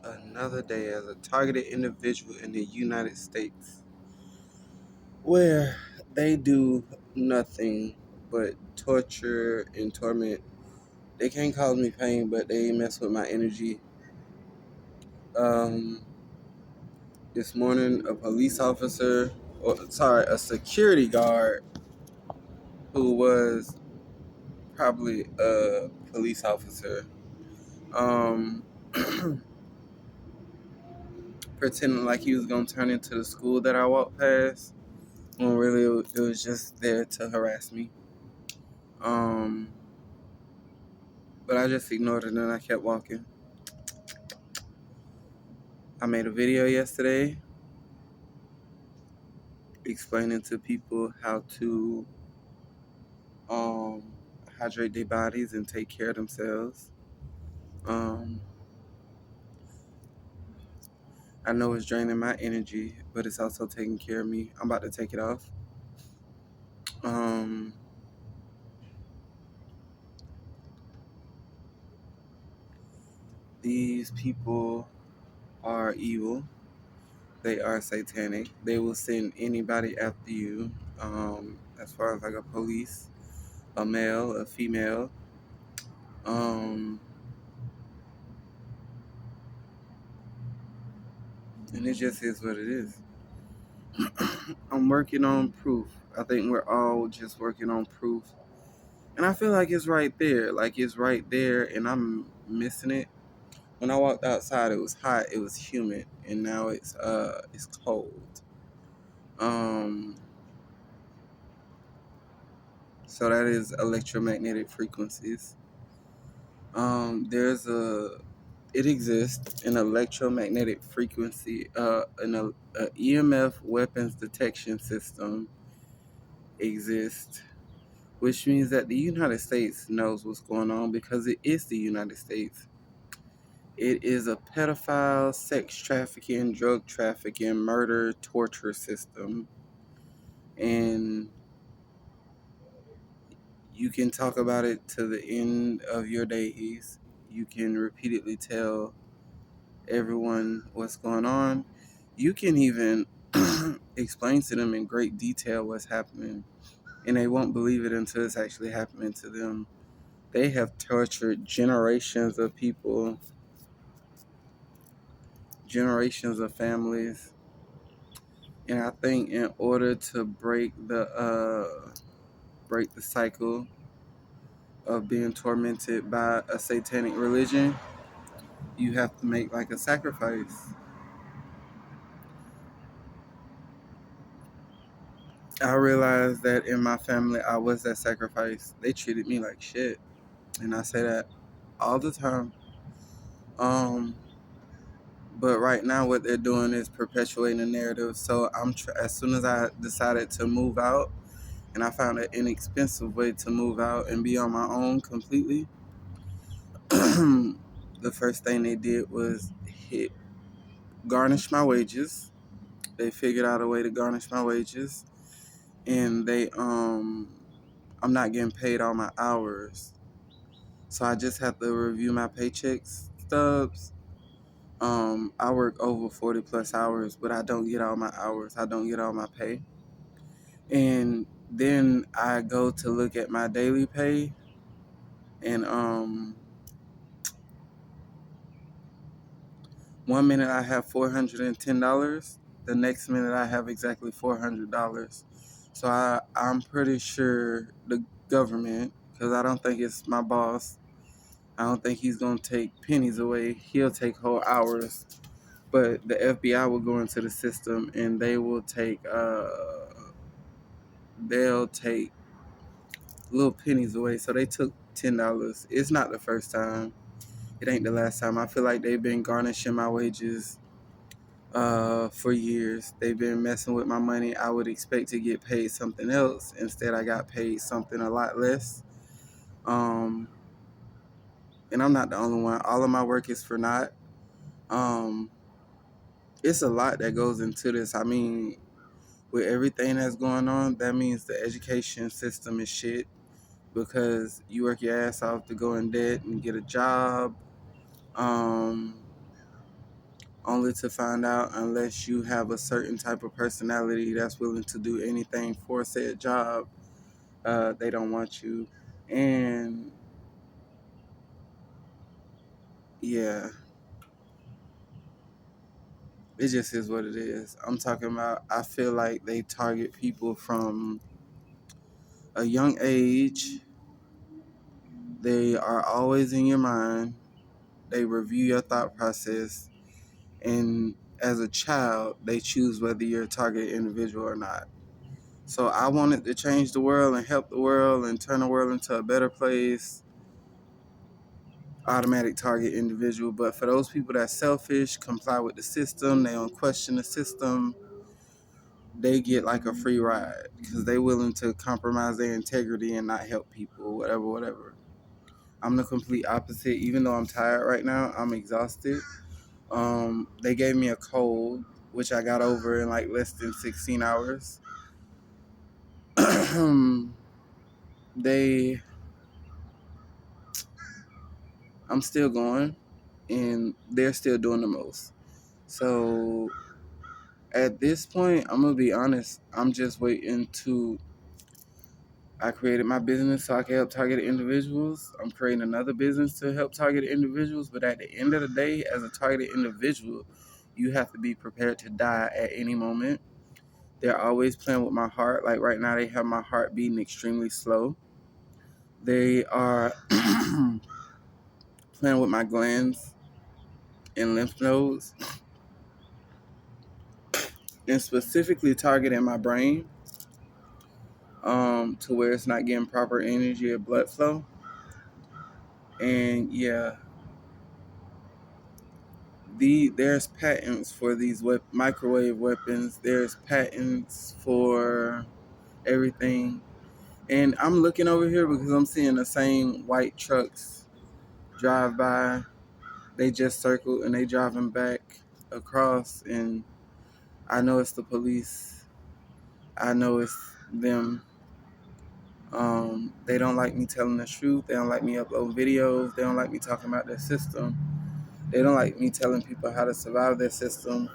another day as a targeted individual in the United States where they do nothing but torture and torment. They can't cause me pain, but they mess with my energy. Um, this morning, a security guard who was probably a police officer, um, pretending like he was gonna turn into the school that I walked past, when really it was just there to harass me. Um, but I just ignored it and I kept walking. I made a video yesterday explaining to people how to um, hydrate their bodies and take care of themselves. Um, I know it's draining my energy, but it's also taking care of me. I'm about to take it off. Um, these people are evil. They are satanic. They will send anybody after you, as far as like a police, a male, a female. Um, and it just is what it is. I'm working on proof. I think we're all just working on proof. And I feel like it's right there. Like it's right there and I'm missing it. When I walked outside it was hot, it was humid, and now it's cold. Um so that is electromagnetic frequencies. There's a it exists an electromagnetic frequency, a EMF weapons detection system exists, which means that the United States knows what's going on because it is the United States. It is a pedophile, sex trafficking, drug trafficking, murder, torture system. And you can talk about it to the end of your days. You can repeatedly tell everyone what's going on. You can even explain to them in great detail what's happening, and they won't believe it until it's actually happening to them. They have tortured generations of people, generations of families, and I think in order to break the cycle of being tormented by a satanic religion, you have to make like a sacrifice. I realized that in my family, I was that sacrifice. They treated me like shit, and I say that all the time. Um, but right now, what they're doing is perpetuating a narrative. So as soon as I decided to move out, and I found an inexpensive way to move out and be on my own completely, the first thing they did was garnish my wages. They figured out a way to garnish my wages, and I'm not getting paid all my hours, so I just have to review my paychecks stubs. I work over 40 plus hours, but I don't get all my hours. I don't get all my pay, and then I go to look at my daily pay, and 1 minute I have $410. The next minute I have exactly $400. So I'm pretty sure the government, because I don't think it's my boss, I don't think he's going to take pennies away. He'll take whole hours. But the FBI will go into the system and they'll take little pennies away. So they took $10. It's not the first time. It ain't the last time. I feel like they've been garnishing my wages for years. They've been messing with my money. I would expect to get paid something else. Instead, I got paid something a lot less. Um, and I'm not the only one. All of my work is for naught. Um, it's a lot that goes into this. I mean, with everything that's going on, that means the education system is shit because you work your ass off to go in debt and get a job. Um, only to find out unless you have a certain type of personality that's willing to do anything for said job, they don't want you. And yeah, it just is what it is. I'm talking about, I feel like they target people from a young age. They are always in your mind. They review your thought process. And as a child, they choose whether you're a targeted individual or not. So I wanted to change the world and help the world and turn the world into a better place. Automatic target individual. But for those people that's selfish, comply with the system, they don't question the system, they get like a free ride because they willing to compromise their integrity and not help people, whatever. I'm the complete opposite. Even though I'm tired right now, I'm exhausted. They gave me a cold, which I got over in like less than 16 hours. they, I'm still going, and they're still doing the most. So at this point, I'm gonna be honest. I'm just waiting to. I created my business so I can help targeted individuals. I'm creating another business to help targeted individuals. But at the end of the day, as a targeted individual, you have to be prepared to die at any moment. They're always playing with my heart. Like right now, they have my heart beating extremely slow. They are playing with my glands and lymph nodes, and specifically targeting my brain, to where it's not getting proper energy or blood flow. And yeah, there's patents for these microwave weapons. There's patents for everything. And I'm looking over here because I'm seeing the same white trucks drive by. They just circled and they driving back across, and I know it's the police. I know it's them. They don't like me telling the truth. They don't like me uploading videos. They don't like me talking about their system. They don't like me telling people how to survive their system.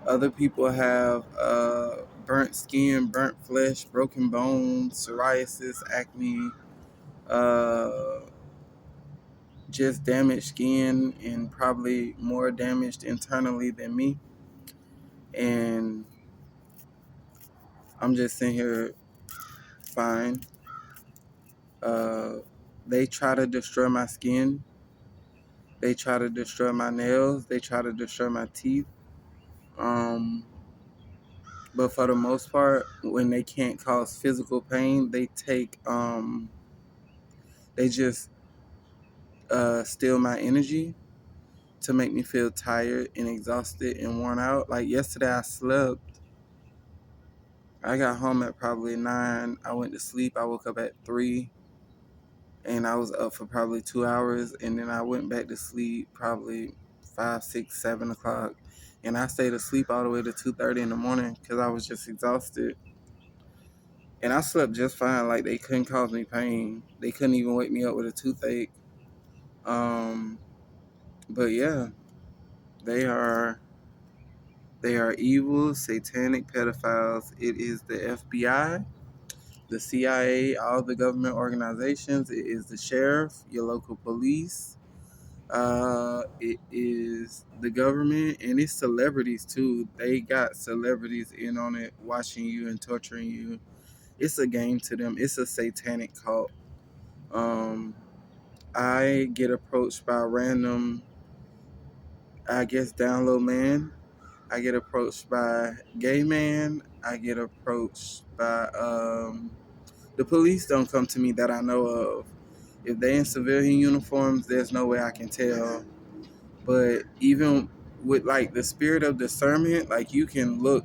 Other people have burnt skin, burnt flesh, broken bones, psoriasis, acne, uh, just damaged skin, and probably more damaged internally than me. And I'm just sitting here fine. Uh, they try to destroy my skin. They try to destroy my nails. They try to destroy my teeth. Um, but for the most part, when they can't cause physical pain, they just steal my energy to make me feel tired and exhausted and worn out. Like yesterday, I slept. I got home at probably 9. I went to sleep. I woke up at 3, and I was up for probably 2 hours, and then I went back to sleep probably 5, 6, 7 o'clock, and I stayed asleep all the way to 2:30 in the morning because I was just exhausted. And I slept just fine. Like they couldn't cause me pain. They couldn't even wake me up with a toothache. Um, but yeah, they are evil, satanic pedophiles. It is the FBI, the CIA, all the government organizations. It is the sheriff, your local police. It is the government, and it's celebrities too. They got celebrities in on it, watching you and torturing you. It's a game to them. It's a satanic cult. Um, I get approached by random, I guess, download man. I get approached by gay man. I get approached by the police don't come to me that I know of. If they in civilian uniforms, there's no way I can tell. But even with like the spirit of discernment, like you can look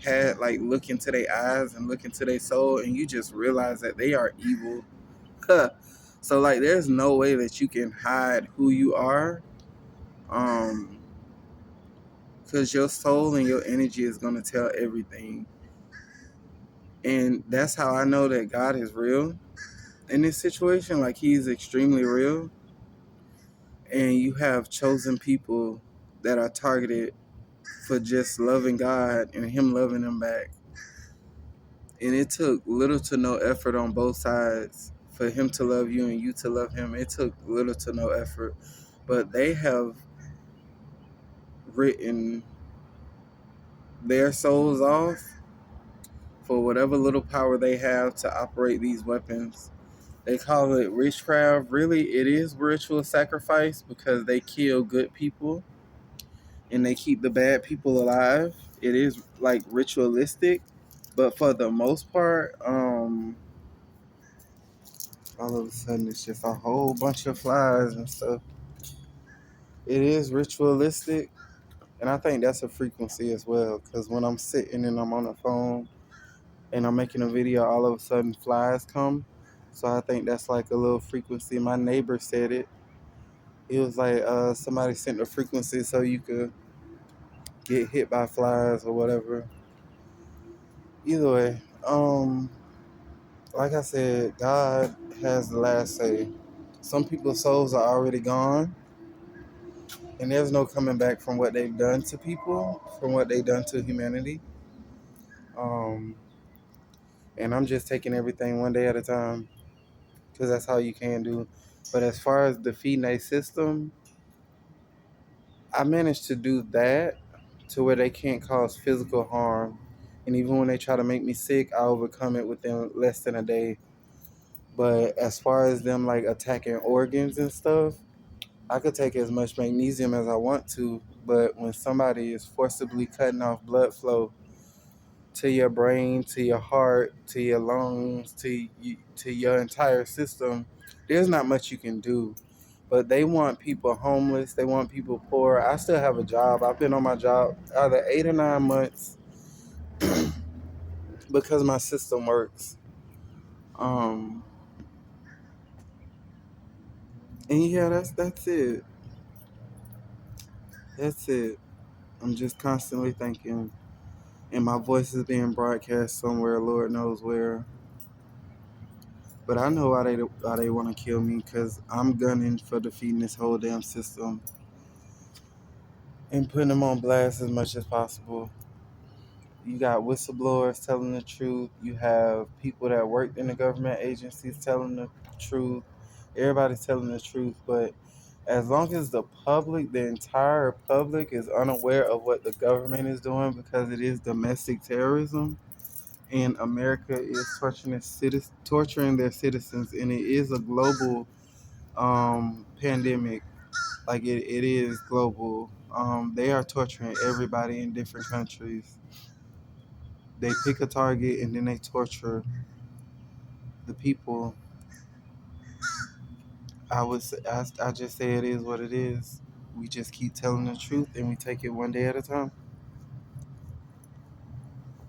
into their eyes and look into their soul, and you just realize that they are evil. So like there's no way that you can hide who you are. Because your soul and your energy is going to tell everything. And that's how I know that God is real in this situation. Like he's extremely real. And you have chosen people that are targeted for just loving God and Him loving them back. And it took little to no effort on both sides for Him to love you and you to love Him. It took little to no effort. But they have written their souls off for whatever little power they have to operate these weapons. They call it witchcraft. Really, it is ritual sacrifice because they kill good people and they keep the bad people alive. It is like ritualistic, but for the most part, all of a sudden it's just a whole bunch of flies and stuff. It is ritualistic, and I think that's a frequency as well. Because when I'm sitting and I'm on the phone and I'm making a video, all of a sudden flies come. So I think that's like a little frequency. My neighbor said it. It was like somebody sent a frequency so you could get hit by flies or whatever. Either way, like I said, God has the last say. Some people's souls are already gone, and there's no coming back from what they've done to people, from what they've done to humanity. Um, and I'm just taking everything one day at a time because that's how you can do. But as far as defeating a system, I managed to do that to where they can't cause physical harm. And even when they try to make me sick, I overcome it within less than a day. But as far as them like attacking organs and stuff, I could take as much magnesium as I want to. But when somebody is forcibly cutting off blood flow to your brain, to your heart, to your lungs, to your entire system, there's not much you can do. But they want people homeless. They want people poor. I still have a job. I've been on my job either 8 or 9 months because my system works. Um, and yeah, that's it. That's it. I'm just constantly thinking, and my voice is being broadcast somewhere, Lord knows where. But I know why they want to kill me because I'm gunning for defeating this whole damn system and putting them on blast as much as possible. You got whistleblowers telling the truth. You have people that work in the government agencies telling the truth. Everybody's telling the truth. But as long as the public, the entire public, is unaware of what the government is doing because it is domestic terrorism and America is torturing their citizens, and it is a global pandemic. Like it is global. They are torturing everybody in different countries. They pick a target and then they torture the people. I just say it is what it is. We just keep telling the truth and we take it one day at a time.